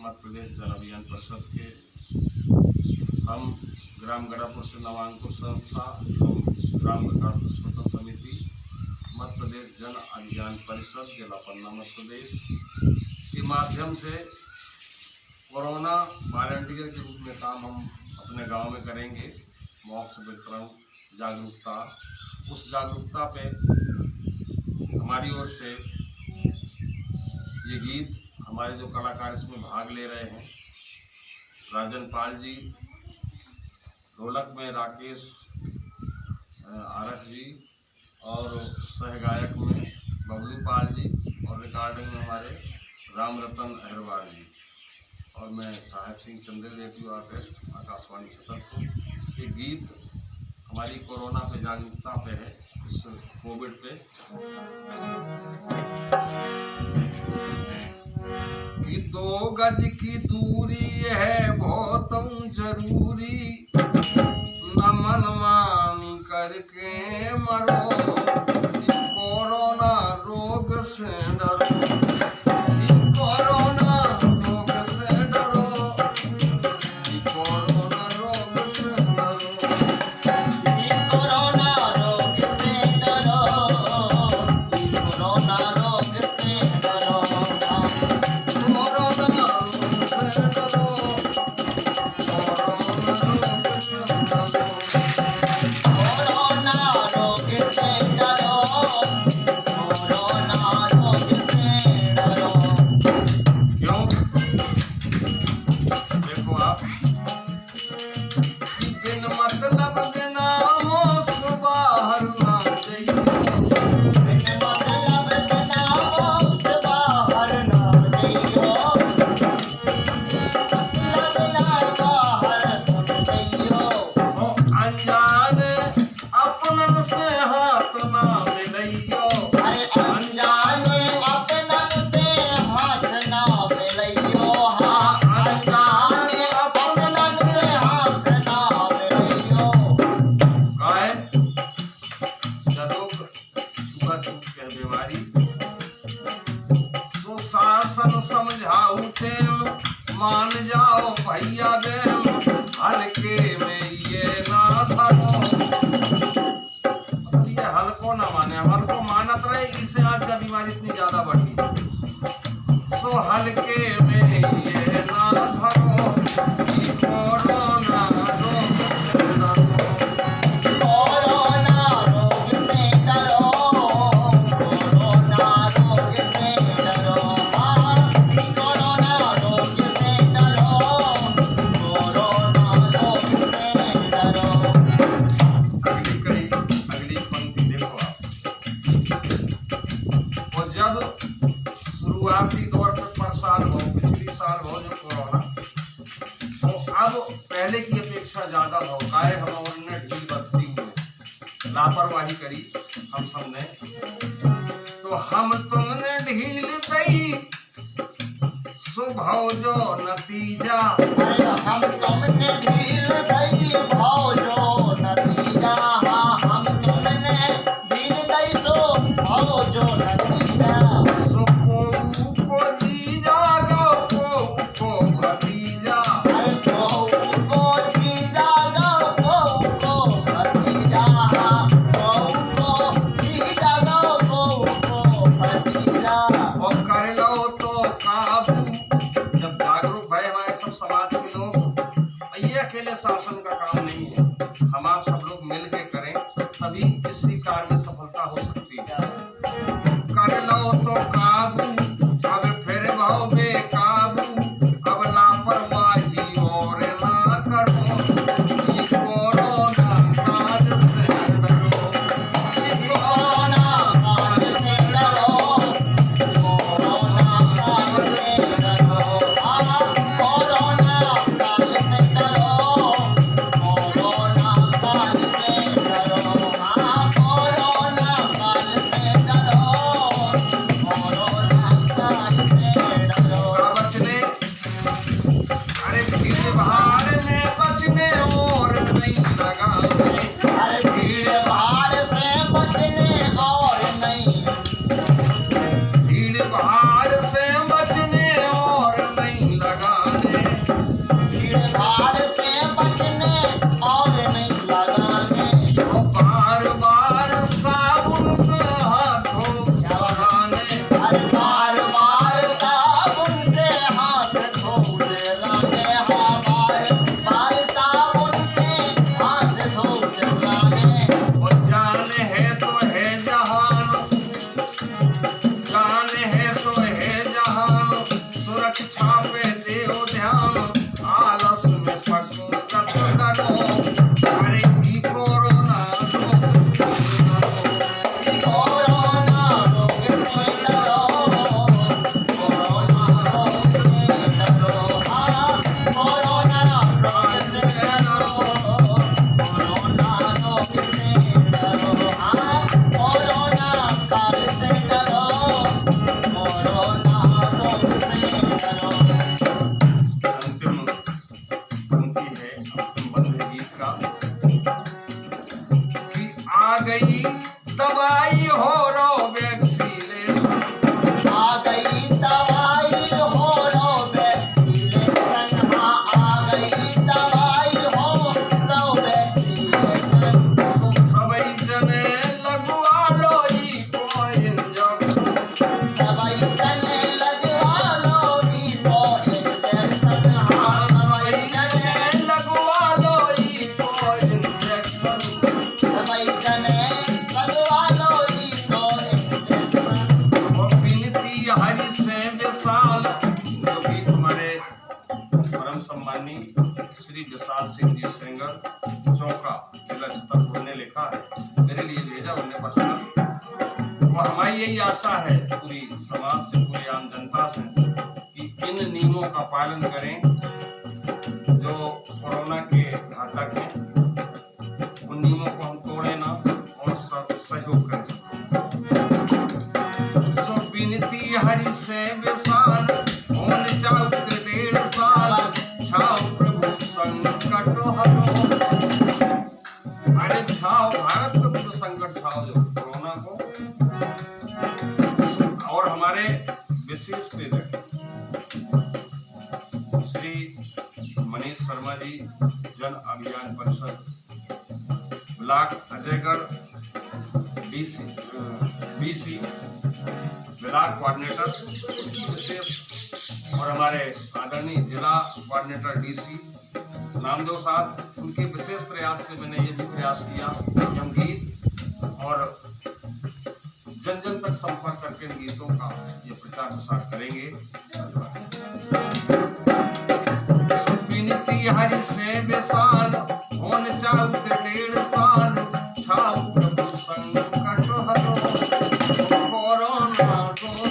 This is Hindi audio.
मध्य प्रदेश जन अभियान परिषद के हम ग्राम गढ़ापुर से नवांकुर संस्था एवं ग्राम विकास प्रस्फुटन समिति मध्य प्रदेश जन अभियान परिषद जिला पन्ना मध्य प्रदेश के माध्यम से कोरोना वॉलंटियर के रूप में काम हम अपने गांव में करेंगे। मॉक्स वितरण जागरूकता, उस जागरूकता पे हमारी ओर से ये गीत हमारे जो कलाकार इसमें भाग ले रहे हैं, राजन पाल जी, ढोलक में राकेश आरख जी और सहगायक में बबलू पाल जी और रिकॉर्डिंग में हमारे राम रतन अहरवार जी और मैं साहेब सिंह चंदेल रेडियो आर्टिस्ट आकाशवाणी छतरपुर। ये गीत हमारी कोरोना पे जागरूकता पे है, इस कोविड पे कि 2 गज की दूरी है बहुत जरूरी, न मनमानी करके मरो, कोरोना रोग से डरो, कोरोना रोग से डरो, कोरोना रोग से डरो, कोरोना रोग से डरो, कोरोना रोग से डरो, कोरोना रोग से डरो, शासन समझाऊ तेल मान जाओ भैया देव, हल्के में ये ना धरो, ये हल्को ना माने, हल्को मानत रहे, इससे आज का बीमारी इतनी ज्यादा बढ़ी। सो हल्के में ये ना धरो, कोरोना रोग से डरो, कोरोना रोग से डरो, कोरोना रोग से डरो, कोरोना रोग से डरो, कोरोना रोग से डरो। अगली पंक्ति देखो आप। और जब शुरुआती दौर पर परेशान हो, पिछली साल हो जो कोरोना, तो अब पहले की अपेक्षा ज्यादा हो काहे हम और ने ढील बरती हुई, लापरवाही करी हम सबने, तो हम तुमने ढील दई सुभाव जो नतीजा, हम तुमने ढील दई भाव जो नतीजा, हम तुमने ढील दई सो भाव जो नतीजा, सो को जीजा गो को भतीजा, को जीजा गो भतीजा, को जीजा गो भतीजा, और कर लो तो काबू। जब जागरूक भाई हमारे सब समाज के लोग, ये अकेले शासन का काम नहीं है, माननीय श्री विशाल सिंह जी सेंगर चौका जिला छतरपुर ने लिखा है, मेरे लिए भेजा उन्हें पर्सनल। वो हमारी यही आशा है पूरी समाज से, पूरी आम जनता से, कि इन नियमों का पालन करें जो कोरोना के घातक हैं। उन नियमों को हम तोड़े ना और सब सहयोग करें। सो विनती हरि से विशाल, होन जाओ 1.5 साल, छाओ प्रभु संकट हरो। अरे छाओ भारत को तो संकट छाओ जो कोरोना को। और हमारे विशेष प्रेरक Shri Manish Sharma ji, Jan Abhiyan Parishad block Ajaygarh BC block coordinator Vishesh, और हमारे आदरणीय जिला कोऑर्डिनेटर डीसी नामदेव साहब, उनके विशेष प्रयास से मैंने ये भी प्रयास किया कि हम गीत और जन जन तक संपर्क करके गीतों का ये प्रचार प्रसार करेंगे। विनती हरि से विशाल, होन जाओ 1.5 साल, छाओ प्रभु संकट हरो। कोरोना रोग